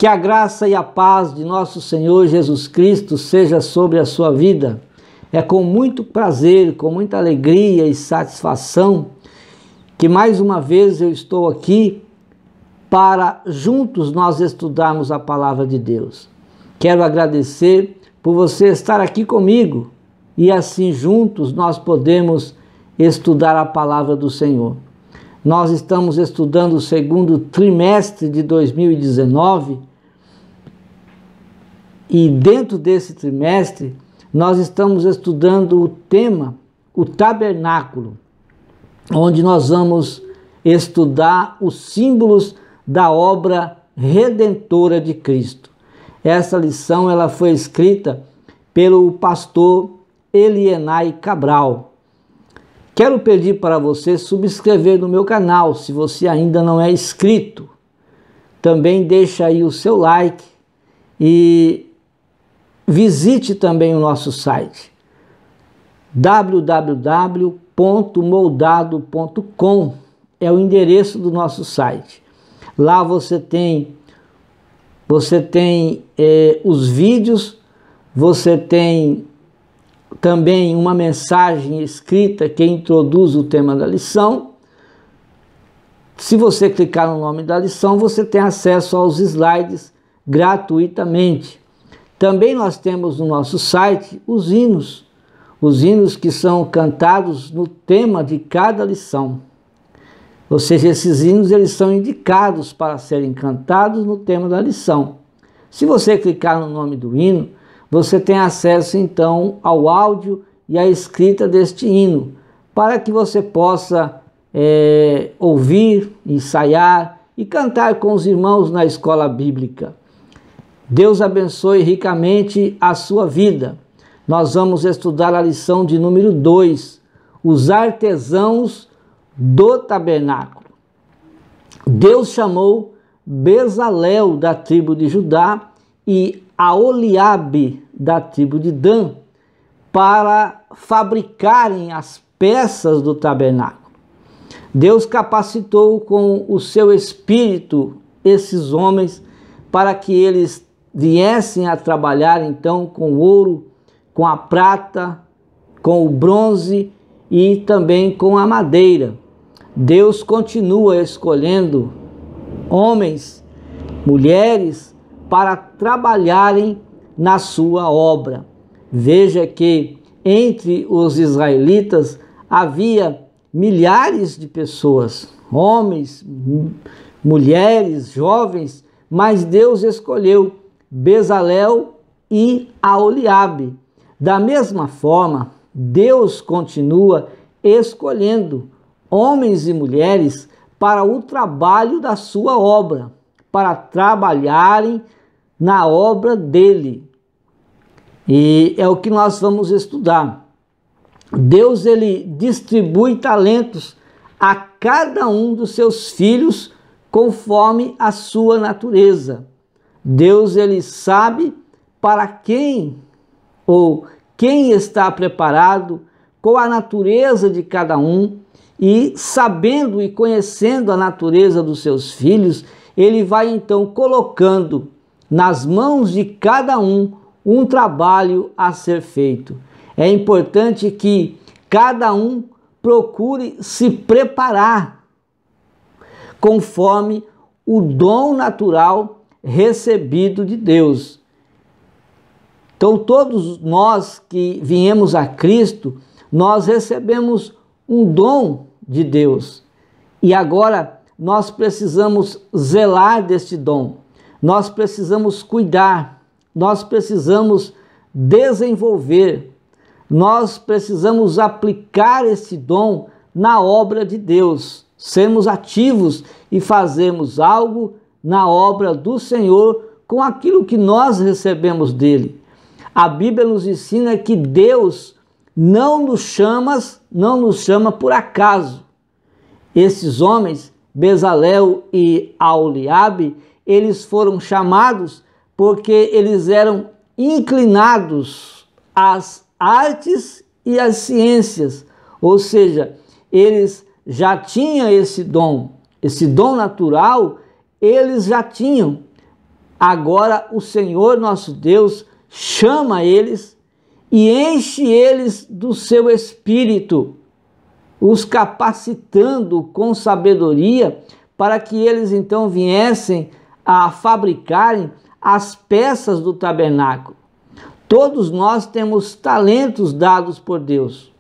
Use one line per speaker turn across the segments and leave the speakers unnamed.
Que a graça e a paz de nosso Senhor Jesus Cristo seja sobre a sua vida. É com muito prazer, com muita alegria e satisfação que mais uma vez eu estou aqui para juntos nós estudarmos a palavra de Deus. Quero agradecer por você estar aqui comigo e assim juntos nós podemos estudar a palavra do Senhor. Nós estamos estudando o segundo trimestre de 2019 e dentro desse trimestre nós estamos estudando o tema, o tabernáculo, onde nós vamos estudar os símbolos da obra redentora de Cristo. Essa lição ela foi escrita pelo pastor Elienay Cabral. Quero pedir para você subscrever no meu canal, se você ainda não é inscrito. Também deixa aí o seu like e visite também o nosso site www.moldado.com é o endereço do nosso site. Lá você tem os vídeos, você tem também uma mensagem escrita que introduz o tema da lição. Se você clicar no nome da lição, você tem acesso aos slides gratuitamente. Também nós temos no nosso site os hinos que são cantados no tema de cada lição. Ou seja, esses hinos eles são indicados para serem cantados no tema da lição. Se você clicar no nome do hino, você tem acesso então ao áudio e à escrita deste hino, para que você possa ouvir, ensaiar e cantar com os irmãos na escola bíblica. Deus abençoe ricamente a sua vida. Nós vamos estudar a lição de número 2, os artesãos do tabernáculo. Deus chamou Bezalel da tribo de Judá e Aholiabe da tribo de Dan para fabricarem as peças do tabernáculo. Deus capacitou com o seu espírito esses homens para que eles viessem a trabalhar então com o ouro, com a prata, com o bronze e também com a madeira. Deus continua escolhendo homens, mulheres, para trabalharem na sua obra. Veja que entre os israelitas havia milhares de pessoas, homens, mulheres, jovens, mas Deus escolheu Bezalel e Aholiabe. Da mesma forma, Deus continua escolhendo homens e mulheres para o trabalho da sua obra, para trabalharem na obra dele. E é o que nós vamos estudar. Deus ele distribui talentos a cada um dos seus filhos conforme a sua natureza. Deus ele sabe para quem ou quem está preparado com a natureza de cada um, e sabendo e conhecendo a natureza dos seus filhos, ele vai então colocando nas mãos de cada um trabalho a ser feito. É importante que cada um procure se preparar conforme o dom natural recebido de Deus. Então todos nós que viemos a Cristo, nós recebemos um dom de Deus. E agora nós precisamos zelar deste dom. Nós precisamos cuidar. Nós precisamos desenvolver. Nós precisamos aplicar esse dom na obra de Deus. Sermos ativos e fazermos algo na obra do Senhor com aquilo que nós recebemos dele. A Bíblia nos ensina que Deus não nos chama por acaso. Esses homens, Bezalel e Aholiabe, eles foram chamados porque eles eram inclinados às artes e às ciências, ou seja, eles já tinham esse dom natural, eles já tinham, Agora o Senhor nosso Deus chama eles e enche eles do seu espírito, os capacitando com sabedoria para que eles então viessem a fabricarem as peças do tabernáculo. Todos nós temos talentos dados por Deus.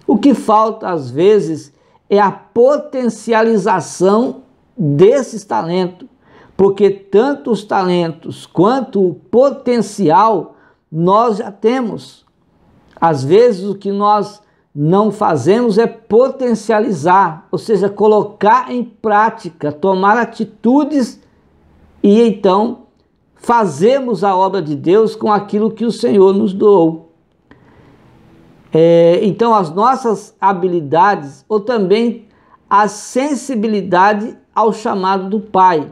O que falta às vezes é a potencialização desses talentos, porque tanto os talentos quanto o potencial nós já temos. Às vezes o que nós não fazemos é potencializar, ou seja, colocar em prática, tomar atitudes e então fazemos a obra de Deus com aquilo que o Senhor nos doou. Então as nossas habilidades ou também a sensibilidade ao chamado do Pai.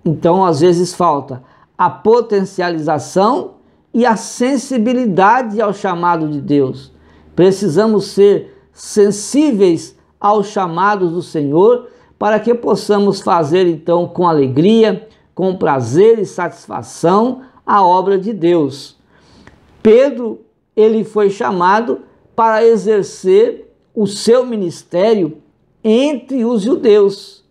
Então às vezes falta a potencialização e a sensibilidade ao chamado de Deus. Precisamos ser sensíveis aos chamados do Senhor para que possamos fazer então com alegria, com prazer e satisfação a obra de Deus. Pedro, ele foi chamado para exercer o seu ministério entre os judeus.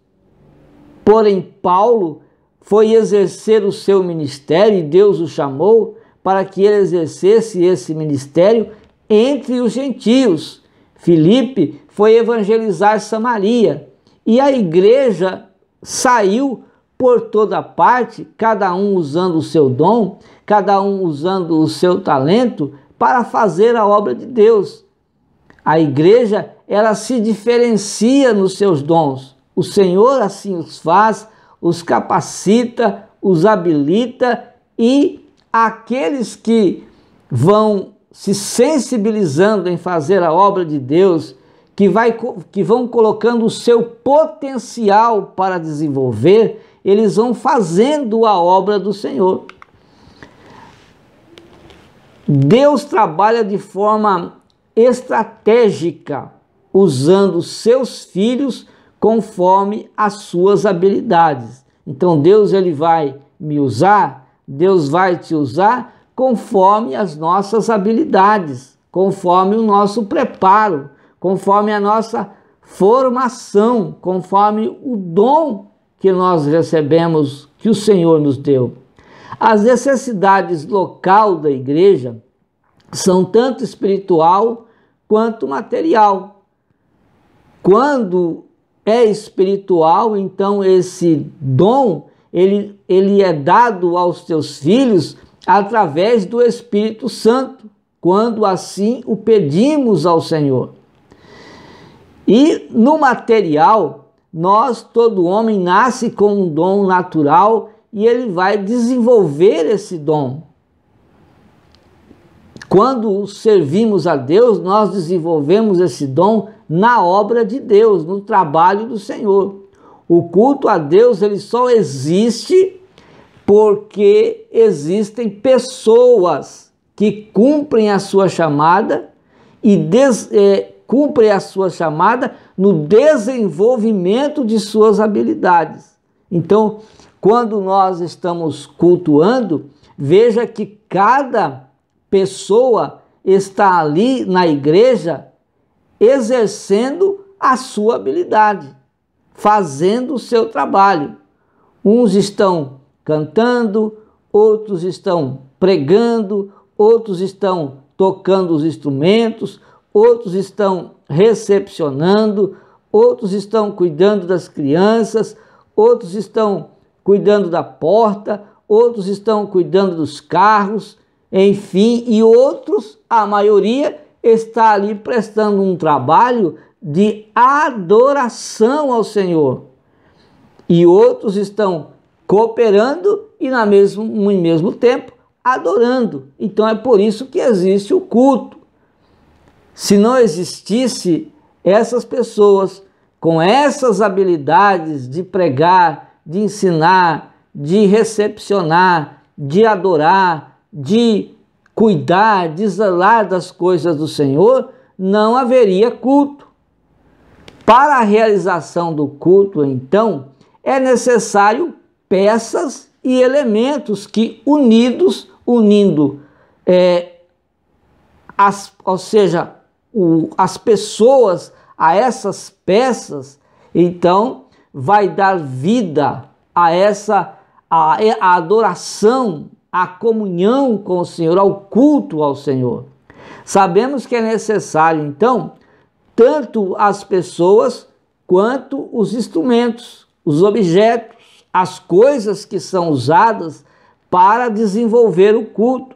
Porém, Paulo foi exercer o seu ministério e Deus o chamou para que ele exercesse esse ministério entre os gentios. Filipe foi evangelizar Samaria e a igreja saiu por toda parte, cada um usando o seu dom, cada um usando o seu talento para fazer a obra de Deus. A igreja, ela se diferencia nos seus dons. O Senhor assim os faz, os capacita, os habilita e aqueles que vão se sensibilizando em fazer a obra de Deus, que vão colocando o seu potencial para desenvolver, eles vão fazendo a obra do Senhor. Deus trabalha de forma estratégica, usando seus filhos conforme as suas habilidades. Então Deus ele vai me usar, Deus vai te usar conforme as nossas habilidades, conforme o nosso preparo, conforme a nossa formação, conforme o dom que nós recebemos, que o Senhor nos deu. As necessidades local da igreja são tanto espiritual quanto material. Quando é espiritual, então esse dom ele é dado aos teus filhos através do Espírito Santo, quando assim o pedimos ao Senhor. E no material, todo homem nasce com um dom natural e ele vai desenvolver esse dom. Quando servimos a Deus, nós desenvolvemos esse dom na obra de Deus, no trabalho do Senhor. O culto a Deus ele só existe porque existem pessoas que cumprem a sua chamada e cumprem a sua chamada no desenvolvimento de suas habilidades. Então, quando nós estamos cultuando, veja que cada pessoa está ali na igreja exercendo a sua habilidade, fazendo o seu trabalho. Uns estão cantando, outros estão pregando, outros estão tocando os instrumentos, outros estão recepcionando, outros estão cuidando das crianças, outros estão cuidando da porta, outros estão cuidando dos carros, enfim, e outros, a maioria, está ali prestando um trabalho de adoração ao Senhor. E outros estão cooperando e no mesmo tempo adorando. Então é por isso que existe o culto. Se não existisse essas pessoas com essas habilidades de pregar, de ensinar, de recepcionar, de adorar, de cuidar, de zelar das coisas do Senhor, não haveria culto. Para a realização do culto, então, é necessário peças e elementos que unindo as pessoas a essas peças, então vai dar vida a adoração, a comunhão com o Senhor, ao culto ao Senhor. Sabemos que é necessário, então, tanto as pessoas quanto os instrumentos, os objetos, as coisas que são usadas para desenvolver o culto.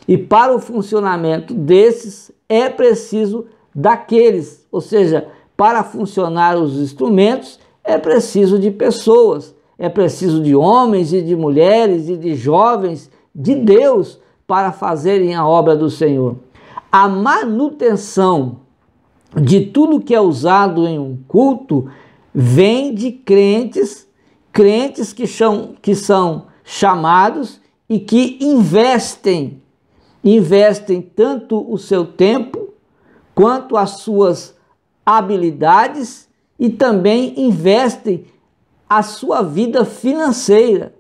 E para o funcionamento desses é preciso daqueles, ou seja, para funcionar os instrumentos é preciso de pessoas, é preciso de homens e de mulheres e de jovens de Deus para fazerem a obra do Senhor. A manutenção de tudo que é usado em um culto vem de crentes que são chamados e que investem tanto o seu tempo quanto as suas habilidades e também investem a sua vida financeira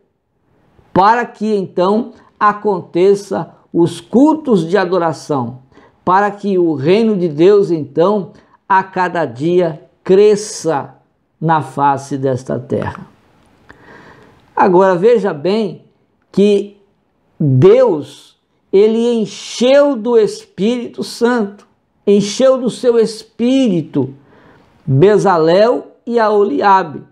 para que então aconteça os cultos de adoração, para que o reino de Deus então a cada dia cresça na face desta terra. Agora veja bem que Deus, ele encheu do Espírito Santo, encheu do seu Espírito Bezalel e Aholiabe.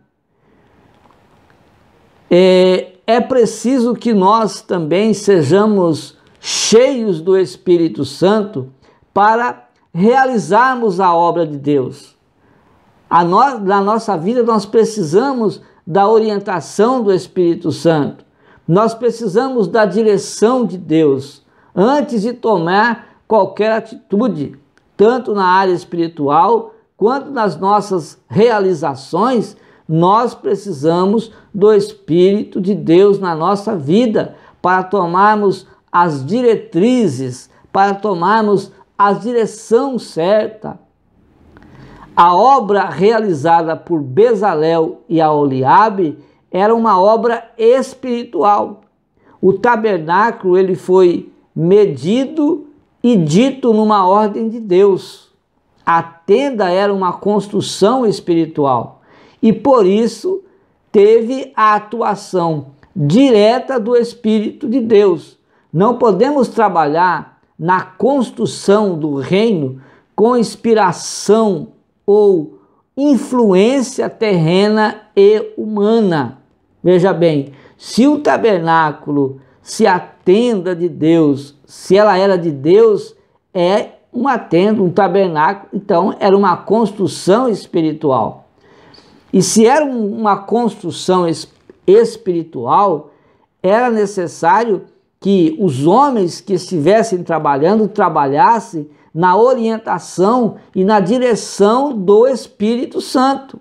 É preciso que nós também sejamos cheios do Espírito Santo para realizarmos a obra de Deus. Na nossa vida nós precisamos da orientação do Espírito Santo. Nós precisamos da direção de Deus antes de tomar qualquer atitude, tanto na área espiritual quanto nas nossas realizações. Nós precisamos do Espírito de Deus na nossa vida para tomarmos as diretrizes, para tomarmos a direção certa. A obra realizada por Bezalel e Aholiabe era uma obra espiritual. O tabernáculo ele foi medido e dito numa ordem de Deus. A tenda era uma construção espiritual e por isso teve a atuação direta do Espírito de Deus. Não podemos trabalhar na construção do reino com inspiração ou influência terrena e humana. Veja bem, se o tabernáculo, se a tenda de Deus, se ela era de Deus, é uma tenda, um tabernáculo, então era uma construção espiritual. E se era uma construção espiritual, era necessário que os homens que estivessem trabalhando, trabalhassem na orientação e na direção do Espírito Santo.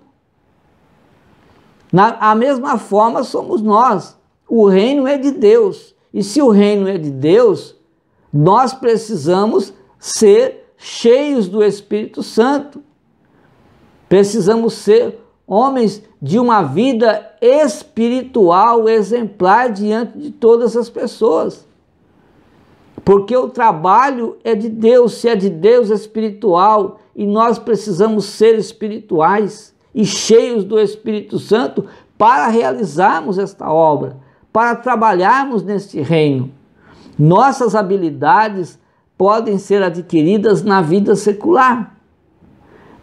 A mesma forma somos nós. O reino é de Deus. E se o reino é de Deus, nós precisamos ser cheios do Espírito Santo. Precisamos ser homens de uma vida espiritual exemplar diante de todas as pessoas. Porque o trabalho é de Deus, se é de Deus é espiritual, e nós precisamos ser espirituais e cheios do Espírito Santo para realizarmos esta obra, para trabalharmos neste reino. Nossas habilidades podem ser adquiridas na vida secular,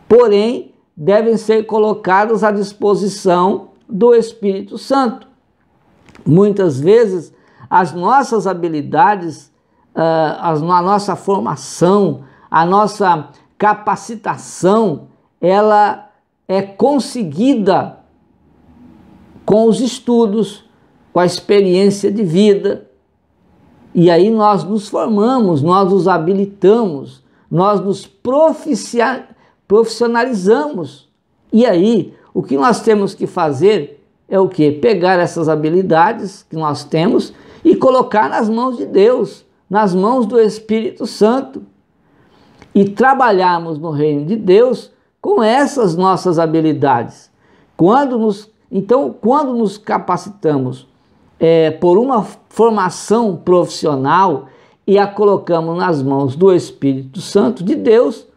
porém devem ser colocadas à disposição do Espírito Santo. Muitas vezes as nossas habilidades, a nossa formação, a nossa capacitação, ela é conseguida com os estudos, com a experiência de vida. E aí nós nos formamos, nós nos habilitamos, nós nos profissionalizamos. E aí o que nós temos que fazer é o quê? Pegar essas habilidades que nós temos e colocar nas mãos de Deus, nas mãos do Espírito Santo, e trabalharmos no reino de Deus com essas nossas habilidades. Quando nos capacitamos por uma formação profissional e a colocamos nas mãos do Espírito Santo de Deus,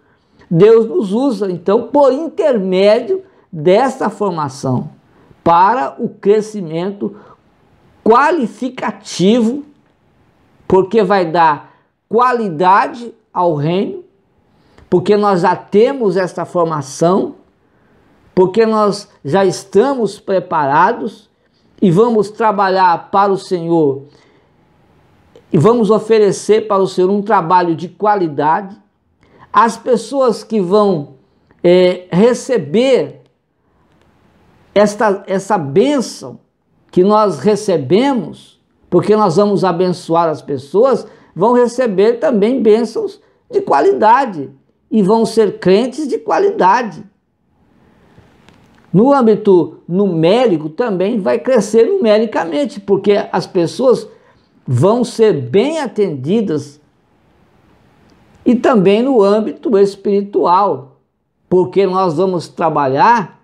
Deus nos usa, então, por intermédio dessa formação, para o crescimento qualificativo, porque vai dar qualidade ao reino, porque nós já temos essa formação, porque nós já estamos preparados e vamos trabalhar para o Senhor e vamos oferecer para o Senhor um trabalho de qualidade. As pessoas que vão receber essa bênção que nós recebemos, porque nós vamos abençoar as pessoas, vão receber também bênçãos de qualidade e vão ser crentes de qualidade. No âmbito numérico também vai crescer numericamente, porque as pessoas vão ser bem atendidas, e também no âmbito espiritual, porque nós vamos trabalhar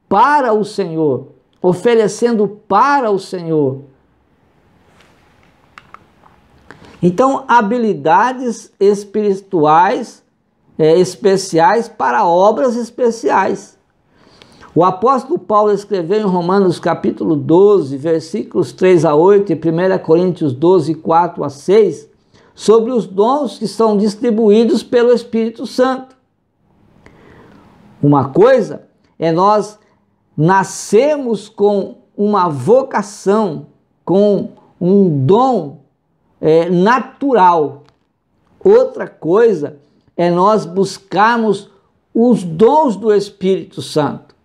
para o Senhor, oferecendo para o Senhor. Então, habilidades espirituais especiais para obras especiais. O apóstolo Paulo escreveu em Romanos capítulo 12, versículos 3 a 8 e 1 Coríntios 12, 4 a 6, sobre os dons que são distribuídos pelo Espírito Santo. Uma coisa é nós nascemos com uma vocação, com um dom natural. Outra coisa é nós buscarmos os dons do Espírito Santo.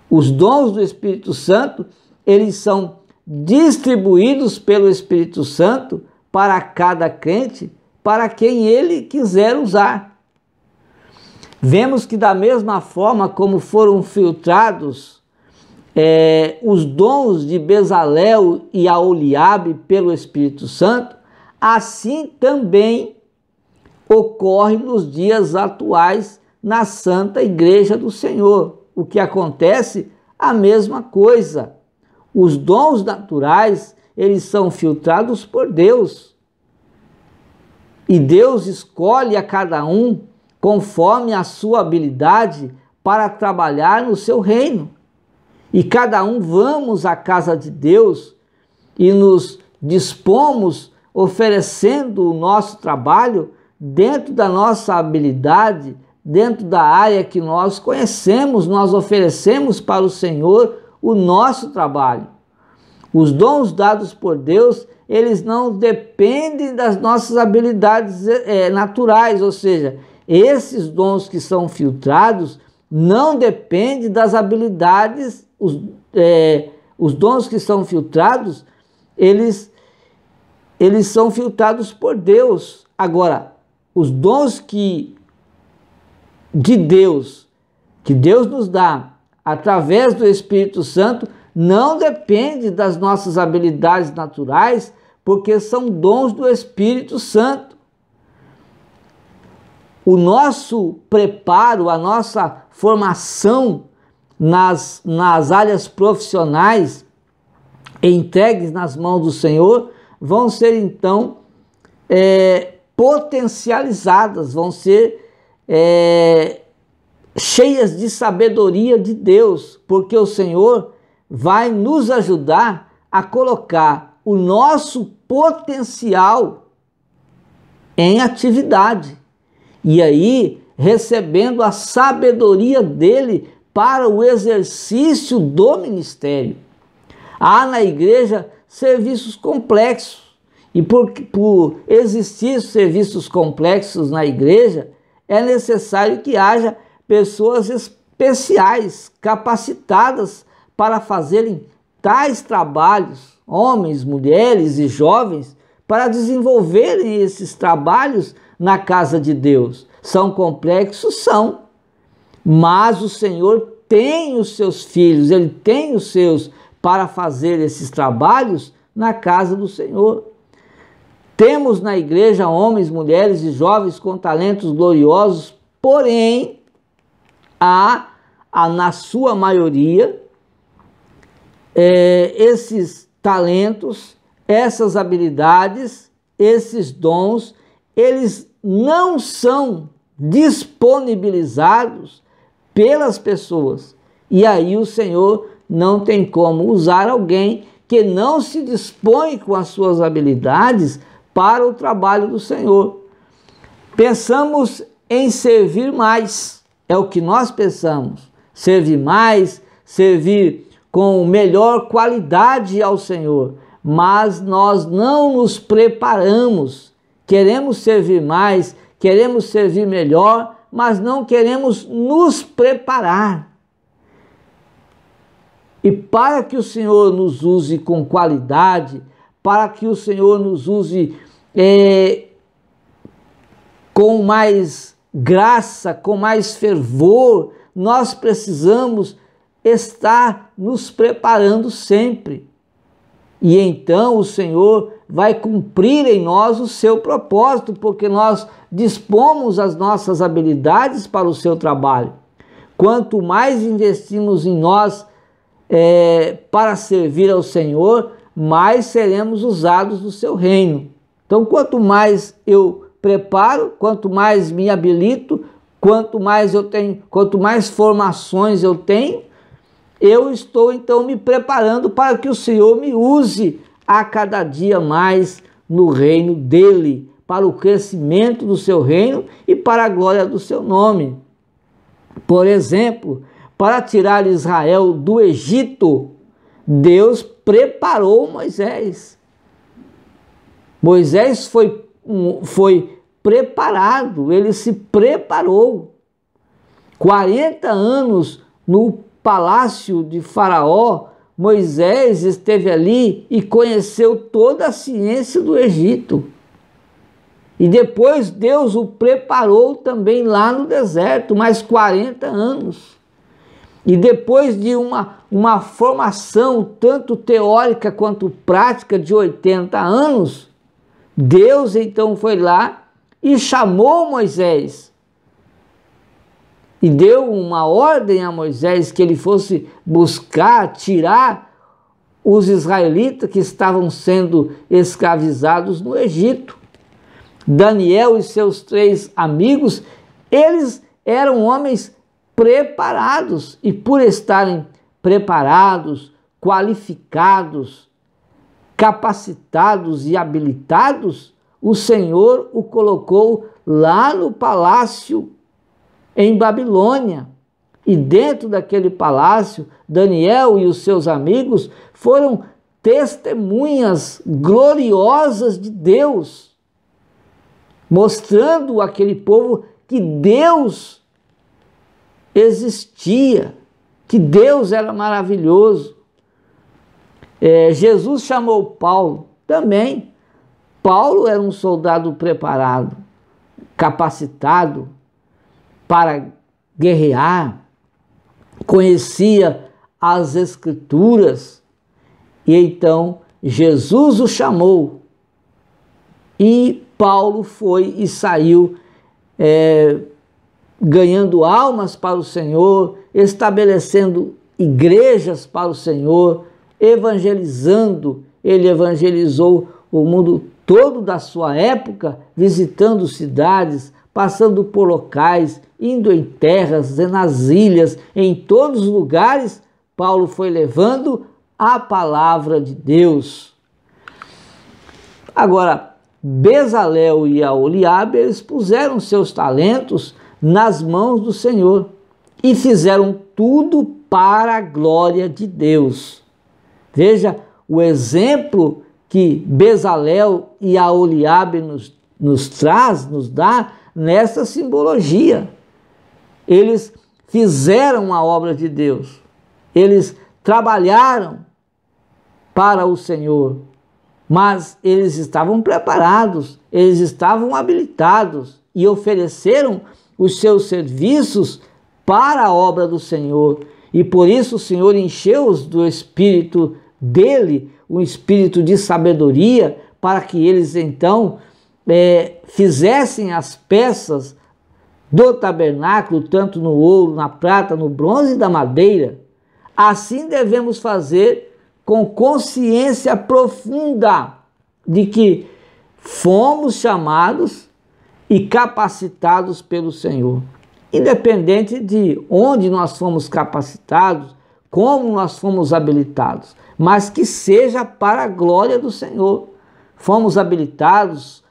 Os dons do Espírito Santo, eles são distribuídos pelo Espírito Santo para cada crente, para quem ele quiser usar. Vemos que da mesma forma como foram filtrados os dons de Bezalel e Aholiabe pelo Espírito Santo, assim também ocorre nos dias atuais na Santa Igreja do Senhor. O que acontece? A mesma coisa. Os dons naturais, eles são filtrados por Deus. E Deus escolhe a cada um conforme a sua habilidade para trabalhar no seu reino. E cada um vamos à casa de Deus e nos dispomos oferecendo o nosso trabalho dentro da nossa habilidade, dentro da área que nós conhecemos, nós oferecemos para o Senhor o nosso trabalho. Os dons dados por Deus, eles não dependem das nossas habilidades naturais, ou seja, esses dons que são filtrados não dependem das habilidades, os dons que são filtrados, eles são filtrados por Deus. Agora, os dons de Deus, que Deus nos dá através do Espírito Santo, não depende das nossas habilidades naturais, porque são dons do Espírito Santo. O nosso preparo, a nossa formação nas áreas profissionais entregues nas mãos do Senhor vão ser então potencializadas, vão ser cheias de sabedoria de Deus, porque o Senhor vai nos ajudar a colocar o nosso potencial em atividade. E aí, recebendo a sabedoria dele para o exercício do ministério. Há na igreja serviços complexos. E por existir serviços complexos na igreja, é necessário que haja pessoas especiais, capacitadas para fazerem tais trabalhos, homens, mulheres e jovens, para desenvolverem esses trabalhos na casa de Deus. São complexos? São. Mas o Senhor tem os seus filhos, Ele tem os seus para fazer esses trabalhos na casa do Senhor. Temos na igreja homens, mulheres e jovens com talentos gloriosos, porém, na sua maioria, esses talentos, essas habilidades, esses dons, eles não são disponibilizados pelas pessoas. E aí o Senhor não tem como usar alguém que não se dispõe com as suas habilidades para o trabalho do Senhor. Pensamos em servir mais, é o que nós pensamos, servir mais, servir com melhor qualidade ao Senhor, mas nós não nos preparamos. Queremos servir mais, queremos servir melhor, mas não queremos nos preparar. E para que o Senhor nos use com qualidade, para que o Senhor nos use com mais graça, com mais fervor, nós precisamos estar nos preparando sempre. E então o Senhor vai cumprir em nós o seu propósito, porque nós dispomos as nossas habilidades para o seu trabalho. Quanto mais investimos em nós para servir ao Senhor, mais seremos usados no seu reino. Então, quanto mais eu preparo, quanto mais me habilito, quanto mais eu tenho, quanto mais formações eu tenho, eu estou então me preparando para que o Senhor me use a cada dia mais no reino dele, para o crescimento do seu reino e para a glória do seu nome. Por exemplo, para tirar Israel do Egito, Deus preparou Moisés. Moisés foi preparado, ele se preparou. 40 anos no palácio de Faraó, Moisés esteve ali e conheceu toda a ciência do Egito. E depois Deus o preparou também lá no deserto, mais 40 anos. E depois de uma formação tanto teórica quanto prática de 80 anos, Deus então foi lá e chamou Moisés. E deu uma ordem a Moisés que ele fosse buscar, tirar os israelitas que estavam sendo escravizados no Egito. Daniel e seus 3 amigos, eles eram homens preparados, e por estarem preparados, qualificados, capacitados e habilitados, o Senhor o colocou lá no palácio em Babilônia. E dentro daquele palácio, Daniel e os seus amigos foram testemunhas gloriosas de Deus, mostrando àquele povo que Deus existia, que Deus era maravilhoso. Jesus chamou Paulo também. Paulo era um soldado preparado, capacitado para guerrear, conhecia as Escrituras, e então Jesus o chamou, e Paulo foi e saiu ganhando almas para o Senhor, estabelecendo igrejas para o Senhor, evangelizando. Ele evangelizou o mundo todo da sua época, visitando cidades, passando por locais, indo em terras, nas ilhas, em todos os lugares. Paulo foi levando a palavra de Deus. Agora, Bezalel e Aholiabe, eles puseram seus talentos nas mãos do Senhor e fizeram tudo para a glória de Deus. Veja o exemplo que Bezalel e Aholiabe nos dá nessa simbologia. Eles fizeram a obra de Deus, eles trabalharam para o Senhor, mas eles estavam preparados, eles estavam habilitados e ofereceram os seus serviços para a obra do Senhor. E por isso o Senhor encheu-os do Espírito dele, um espírito de sabedoria, para que eles então fizessem as peças do tabernáculo, tanto no ouro, na prata, no bronze e da madeira. Assim devemos fazer com consciência profunda de que fomos chamados e capacitados pelo Senhor. Independente de onde nós fomos capacitados, como nós fomos habilitados, mas que seja para a glória do Senhor. Fomos habilitados,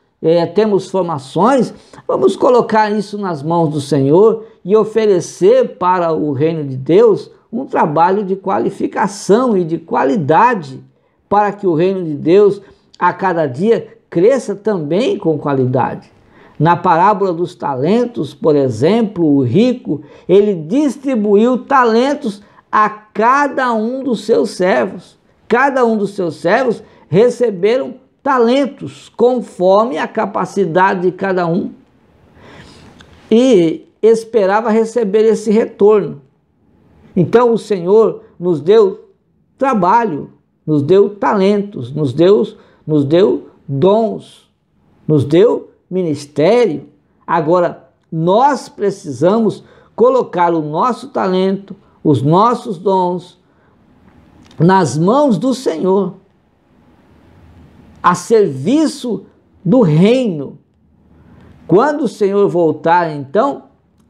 temos formações, vamos colocar isso nas mãos do Senhor e oferecer para o reino de Deus um trabalho de qualificação e de qualidade, para que o reino de Deus a cada dia cresça também com qualidade. Na parábola dos talentos, por exemplo, o rico, ele distribuiu talentos a cada um dos seus servos. Cada um dos seus servos receberam talentos conforme a capacidade de cada um. E esperava receber esse retorno. Então o Senhor nos deu trabalho, nos deu talentos, nos deu dons, nos deu ministério. Agora, nós precisamos colocar o nosso talento, os nossos dons nas mãos do Senhor, a serviço do reino. Quando o Senhor voltar, então,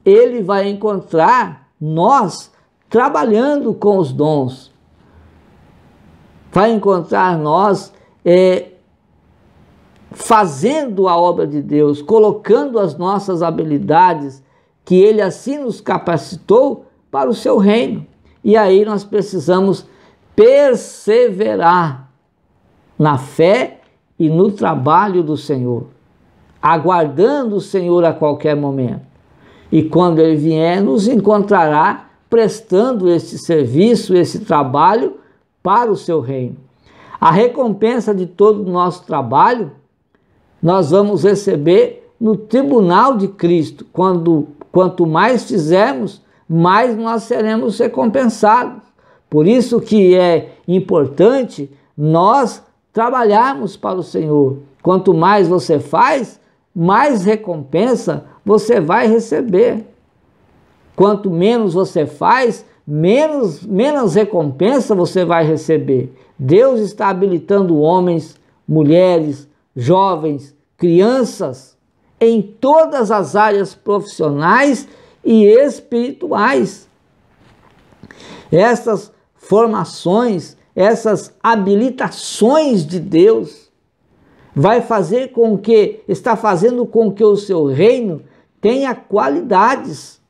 ele vai encontrar nós trabalhando com os dons. Vai encontrar nós fazendo a obra de Deus, colocando as nossas habilidades, que ele assim nos capacitou para o seu reino. E aí nós precisamos perseverar na fé e no trabalho do Senhor, aguardando o Senhor a qualquer momento. E quando ele vier, nos encontrará prestando esse serviço, esse trabalho para o seu reino. A recompensa de todo o nosso trabalho nós vamos receber no tribunal de Cristo. Quanto mais fizermos, mais nós seremos recompensados. Por isso que é importante nós trabalharmos para o Senhor. Quanto mais você faz, mais recompensa você vai receber. Quanto menos você faz, menos recompensa você vai receber. Deus está habilitando homens, mulheres, jovens, crianças, em todas as áreas profissionais e espirituais. Essas formações, essas habilitações de Deus está fazendo com que o seu reino tenha qualidades.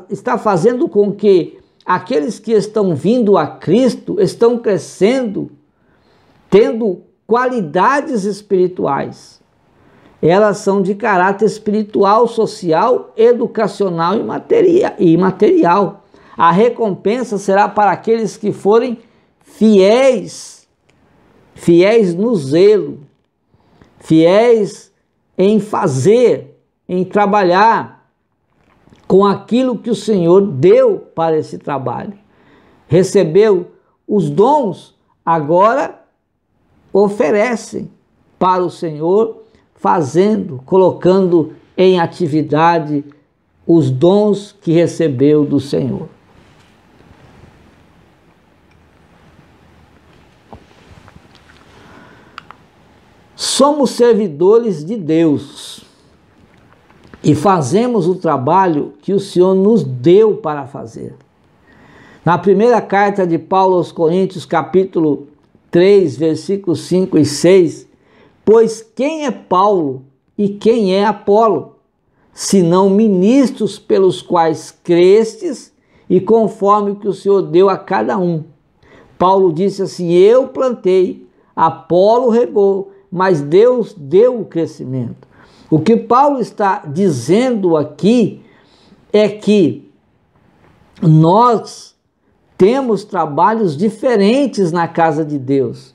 Está fazendo com que aqueles que estão vindo a Cristo estão crescendo, tendo qualidades espirituais. Elas são de caráter espiritual, social, educacional e material. A recompensa será para aqueles que forem fiéis no zelo, fiéis em fazer, em trabalhar com aquilo que o Senhor deu para esse trabalho. Recebeu os dons, agora oferecem para o Senhor, colocando em atividade os dons que recebeu do Senhor. Somos servidores de Deus e fazemos o trabalho que o Senhor nos deu para fazer. Na primeira carta de Paulo aos Coríntios, capítulo 3, versículos 5 e 6, pois quem é Paulo e quem é Apolo, senão ministros pelos quais crestes e conforme o que o Senhor deu a cada um. Paulo disse assim, eu plantei, Apolo regou, mas Deus deu o crescimento. O que Paulo está dizendo aqui é que nós temos trabalhos diferentes na casa de Deus.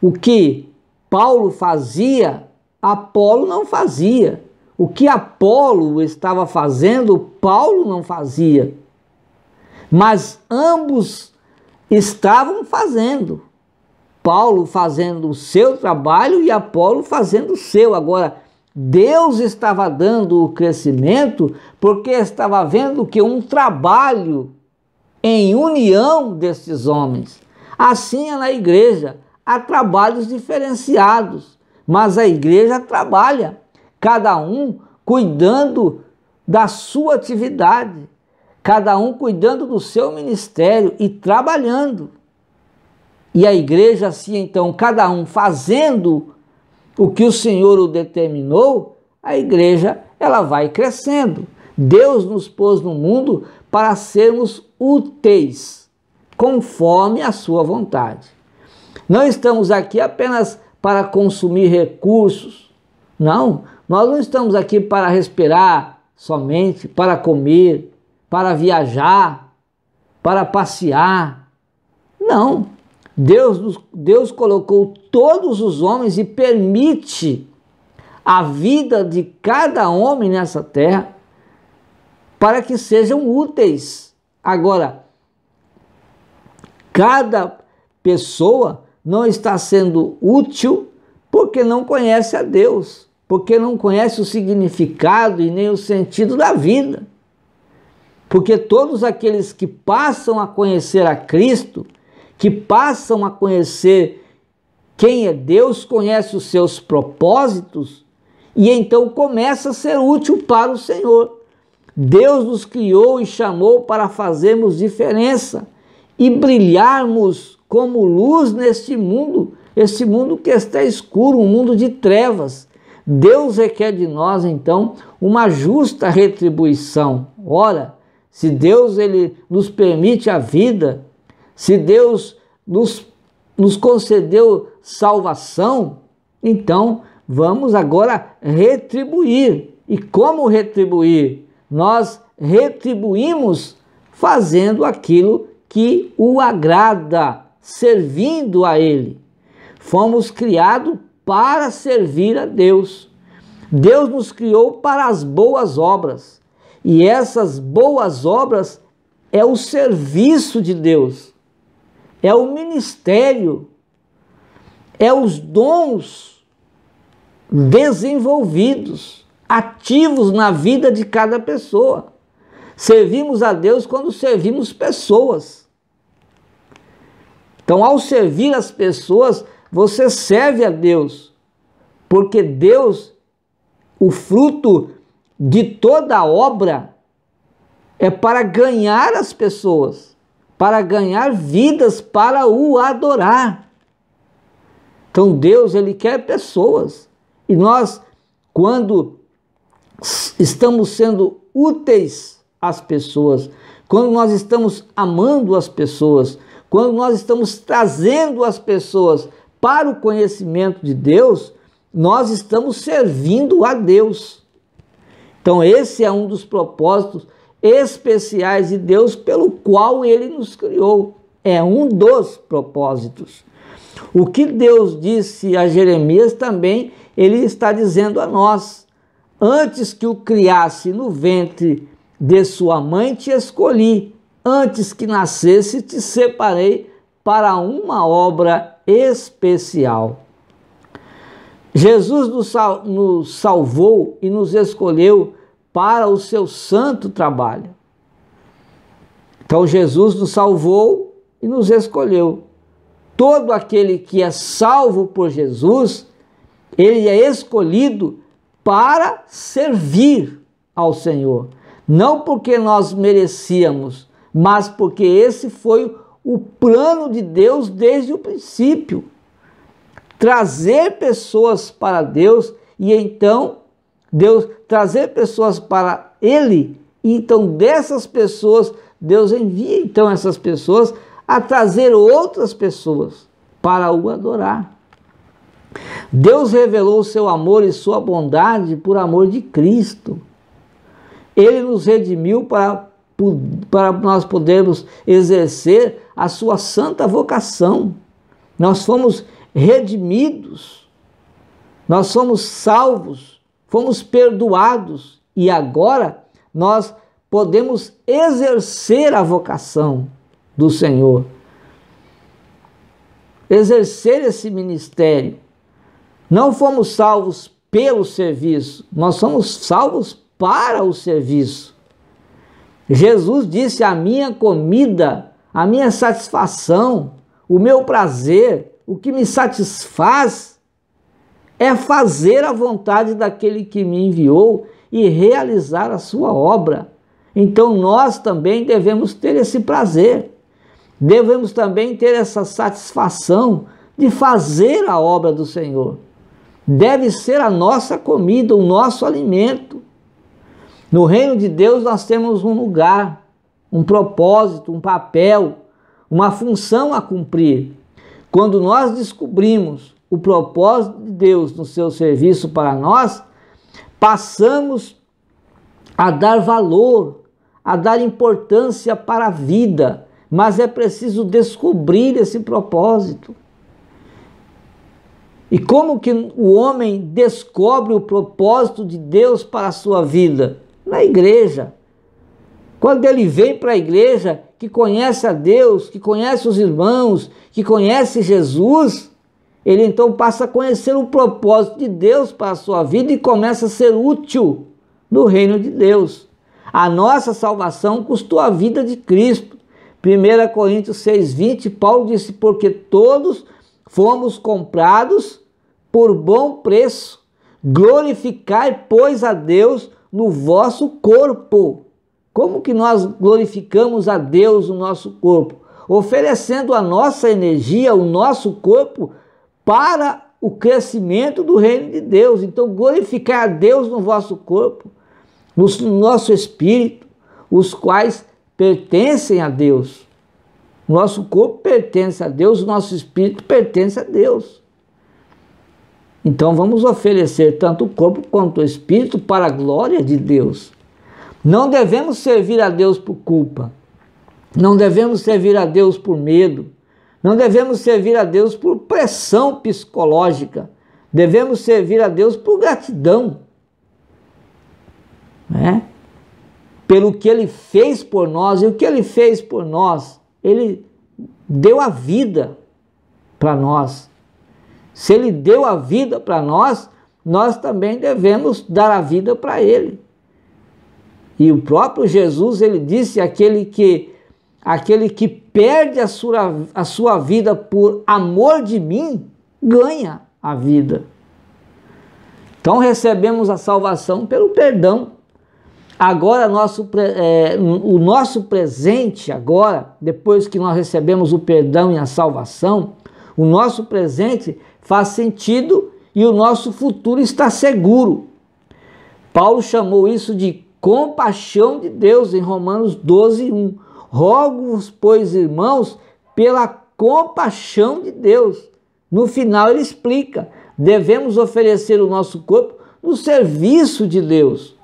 O que Paulo fazia, Apolo não fazia. O que Apolo estava fazendo, Paulo não fazia. Mas ambos estavam fazendo. Paulo fazendo o seu trabalho e Apolo fazendo o seu. Agora, Deus estava dando o crescimento porque estava vendo que um trabalho em união desses homens. Assim é na igreja, há trabalhos diferenciados, mas a igreja trabalha, cada um cuidando da sua atividade, cada um cuidando do seu ministério e trabalhando. E a igreja, assim então, cada um fazendo o que o Senhor o determinou, a igreja ela vai crescendo. Deus nos pôs no mundo para sermos úteis, conforme a sua vontade. Não estamos aqui apenas para consumir recursos. Não, nós não estamos aqui para respirar somente, para comer, para viajar, para passear. Não. Deus colocou todos os homens e permite a vida de cada homem nessa terra para que sejam úteis. Agora, cada pessoa não está sendo útil porque não conhece a Deus, porque não conhece o significado e nem o sentido da vida. Porque todos aqueles que passam a conhecer a Cristo, que passam a conhecer quem é Deus, conhece os seus propósitos e então começa a ser útil para o Senhor. Deus nos criou e chamou para fazermos diferença e brilharmos como luz neste mundo, este mundo que está escuro, um mundo de trevas. Deus requer de nós, então, uma justa retribuição. Ora, se Deus ele nos permite a vida, se Deus nos concedeu salvação, então vamos agora retribuir. E como retribuir? Nós retribuímos fazendo aquilo que o agrada, servindo a Ele. Fomos criados para servir a Deus. Deus nos criou para as boas obras. E essas boas obras é o serviço de Deus. É o ministério, é os dons desenvolvidos, ativos na vida de cada pessoa. Servimos a Deus quando servimos pessoas. Então, ao servir as pessoas, você serve a Deus, porque Deus, o fruto de toda a obra, é para ganhar as pessoas, para ganhar vidas, para o adorar. Então Deus, ele quer pessoas. E nós, quando estamos sendo úteis às pessoas, quando nós estamos amando as pessoas, quando nós estamos trazendo as pessoas para o conhecimento de Deus, nós estamos servindo a Deus. Então esse é um dos propósitos especiais de Deus pelo qual Ele nos criou. É um dos propósitos. O que Deus disse a Jeremias também, Ele está dizendo a nós. Antes que o criasse no ventre de sua mãe, te escolhi. Antes que nascesse, te separei para uma obra especial. Jesus nos salvou e nos escolheu para o seu santo trabalho. Então Jesus nos salvou e nos escolheu. Todo aquele que é salvo por Jesus, ele é escolhido para servir ao Senhor. Não porque nós merecíamos, mas porque esse foi o plano de Deus desde o princípio. Trazer pessoas para Deus e então Deus trazer pessoas para Ele, e então dessas pessoas, Deus envia então essas pessoas a trazer outras pessoas para o adorar. Deus revelou o seu amor e sua bondade por amor de Cristo. Ele nos redimiu para nós podermos exercer a sua santa vocação. Nós fomos redimidos, nós fomos salvos, fomos perdoados e agora nós podemos exercer a vocação do Senhor, exercer esse ministério. Não fomos salvos pelo serviço, nós somos salvos para o serviço. Jesus disse: a minha comida, a minha satisfação, o meu prazer, o que me satisfaz é fazer a vontade daquele que me enviou e realizar a sua obra. Então nós também devemos ter esse prazer, devemos também ter essa satisfação de fazer a obra do Senhor. Deve ser a nossa comida, o nosso alimento. No reino de Deus nós temos um lugar, um propósito, um papel, uma função a cumprir. Quando nós descobrimos o propósito de Deus no seu serviço para nós, passamos a dar valor, a dar importância para a vida, mas é preciso descobrir esse propósito. E como que o homem descobre o propósito de Deus para a sua vida? Na igreja. Quando ele vem para a igreja, que conhece a Deus, que conhece os irmãos, que conhece Jesus, ele então passa a conhecer o propósito de Deus para a sua vida e começa a ser útil no reino de Deus. A nossa salvação custou a vida de Cristo. 1 Coríntios 6,20, Paulo disse: porque todos fomos comprados por bom preço. Glorificai, pois, a Deus no vosso corpo. Como que nós glorificamos a Deus no nosso corpo? Oferecendo a nossa energia, o nosso corpo, para o crescimento do reino de Deus. Então, glorificar a Deus no vosso corpo, no nosso espírito, os quais pertencem a Deus. Nosso corpo pertence a Deus, o nosso espírito pertence a Deus. Então vamos oferecer tanto o corpo quanto o espírito para a glória de Deus. Não devemos servir a Deus por culpa. Não devemos servir a Deus por medo. Não devemos servir a Deus por pressão psicológica. Devemos servir a Deus por gratidão, né? Pelo que Ele fez por nós. E o que Ele fez por nós? Ele deu a vida para nós. Se Ele deu a vida para nós, nós também devemos dar a vida para Ele. E o próprio Jesus, Ele disse: aquele que perde a sua vida por amor de mim, ganha a vida. Então recebemos a salvação pelo perdão. Agora o nosso presente, agora, depois que nós recebemos o perdão e a salvação, o nosso presente faz sentido e o nosso futuro está seguro. Paulo chamou isso de compaixão de Deus em Romanos 12:1. Rogo-vos, pois, irmãos, pela compaixão de Deus. No final ele explica: devemos oferecer o nosso corpo no serviço de Deus.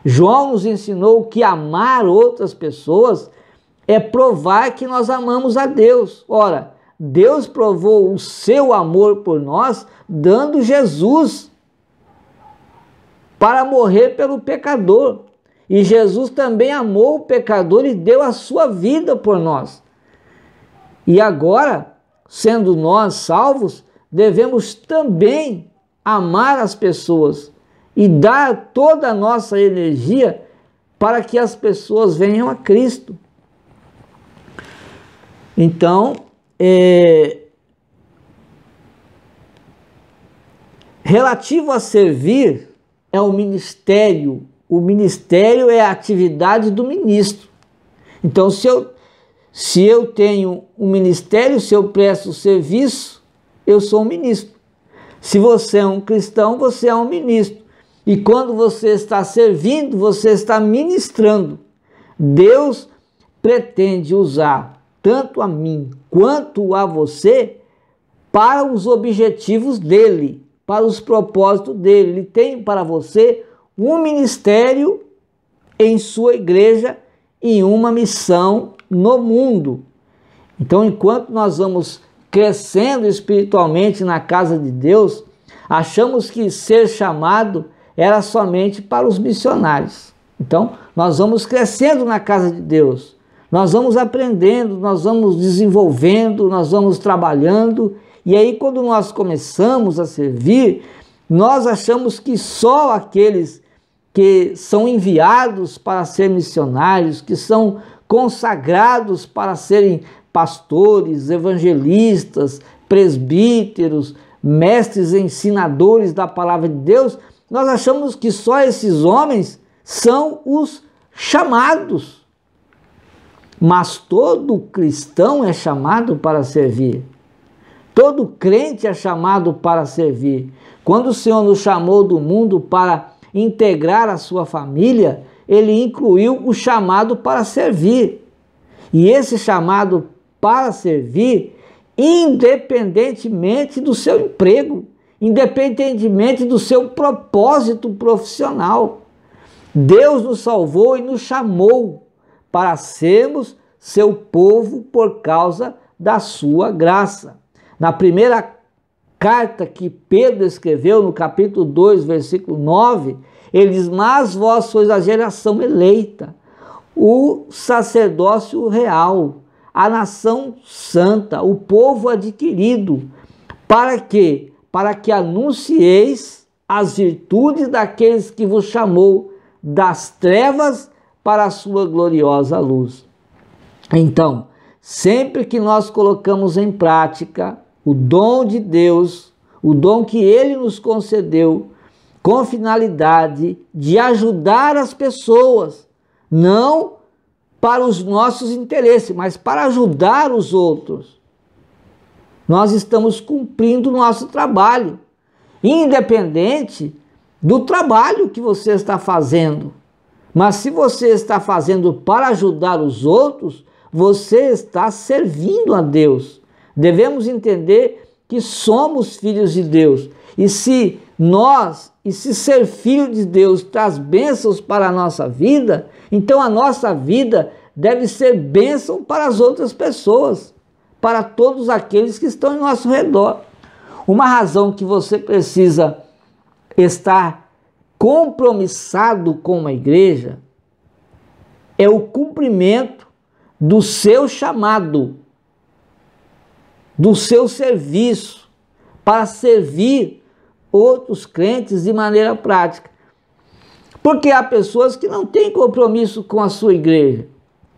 João nos ensinou que amar outras pessoas é provar que nós amamos a Deus. Ora, Deus provou o seu amor por nós dando Jesus para morrer pelo pecador. E Jesus também amou o pecador e deu a sua vida por nós. E agora, sendo nós salvos, devemos também amar as pessoas e dar toda a nossa energia para que as pessoas venham a Cristo. Então, relativo a servir, é o ministério. O ministério é a atividade do ministro. Então, se eu tenho um ministério, se eu presto serviço, eu sou um ministro. Se você é um cristão, você é um ministro. E quando você está servindo, você está ministrando. Deus pretende usar tanto a mim quanto a você para os objetivos dele, para os propósitos dele. Ele tem para você um ministério em sua igreja e uma missão no mundo. Então, enquanto nós vamos crescendo espiritualmente na casa de Deus, achamos que ser chamado era somente para os missionários. Então, nós vamos crescendo na casa de Deus, nós vamos aprendendo, nós vamos desenvolvendo, nós vamos trabalhando, e aí quando nós começamos a servir, nós achamos que só aqueles que são enviados para ser missionários, que são consagrados para serem pastores, evangelistas, presbíteros, mestres ensinadores da palavra de Deus, nós achamos que só esses homens são os chamados. Mas todo cristão é chamado para servir. Todo crente é chamado para servir. Quando o Senhor nos chamou do mundo para integrar a sua família, Ele incluiu o chamado para servir. E esse chamado para servir, independentemente do seu emprego, independentemente do seu propósito profissional. Deus nos salvou e nos chamou para sermos seu povo por causa da sua graça. Na primeira carta que Pedro escreveu, no capítulo 2, versículo 9, ele diz: mas vós sois a geração eleita, o sacerdócio real, a nação santa, o povo adquirido, para quê? Para que anuncieis as virtudes daqueles que vos chamou das trevas para a sua gloriosa luz. Então, sempre que nós colocamos em prática o dom de Deus, o dom que Ele nos concedeu, com finalidade de ajudar as pessoas, não para os nossos interesses, mas para ajudar os outros, nós estamos cumprindo o nosso trabalho, independente do trabalho que você está fazendo. Mas se você está fazendo para ajudar os outros, você está servindo a Deus. Devemos entender que somos filhos de Deus. E se ser filho de Deus traz bênçãos para a nossa vida, então a nossa vida deve ser bênção para as outras pessoas, para todos aqueles que estão em nosso redor. Uma razão que você precisa estar compromissado com uma igreja é o cumprimento do seu chamado, do seu serviço, para servir outros crentes de maneira prática. Porque há pessoas que não têm compromisso com a sua igreja.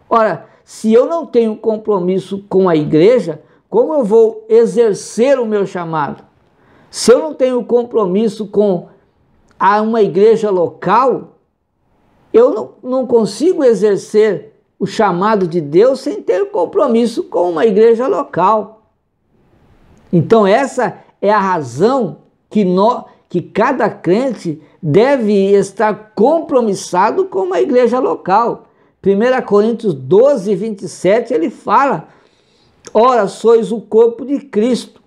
Ora, se eu não tenho compromisso com a igreja, como eu vou exercer o meu chamado? Se eu não tenho compromisso com uma igreja local, eu não consigo exercer o chamado de Deus sem ter compromisso com uma igreja local. Então essa é a razão que cada crente deve estar compromissado com uma igreja local. 1 Coríntios 12, 27, ele fala: ora, sois o corpo de Cristo.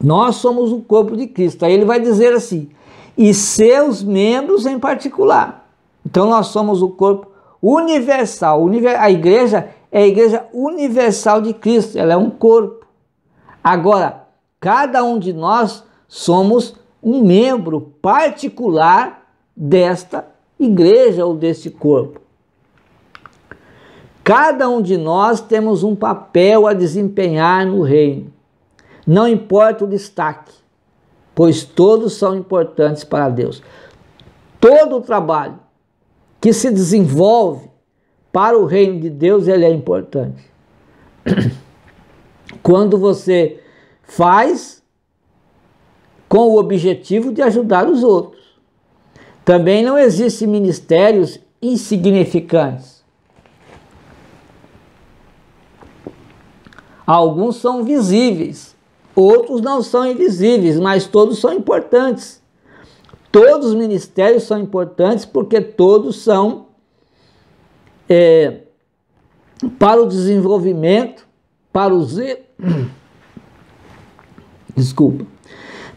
Nós somos o corpo de Cristo. Aí ele vai dizer assim: e seus membros em particular. Então nós somos o corpo universal. A igreja é a igreja universal de Cristo. Ela é um corpo. Agora, cada um de nós somos um membro particular desta igreja ou deste corpo. Cada um de nós temos um papel a desempenhar no reino. Não importa o destaque, pois todos são importantes para Deus. Todo o trabalho que se desenvolve para o reino de Deus, ele é importante. Quando você faz com o objetivo de ajudar os outros. Também não existem ministérios insignificantes. Alguns são visíveis, outros não são invisíveis, mas todos são importantes. Todos os ministérios são importantes porque todos são para o desenvolvimento, para o zelo,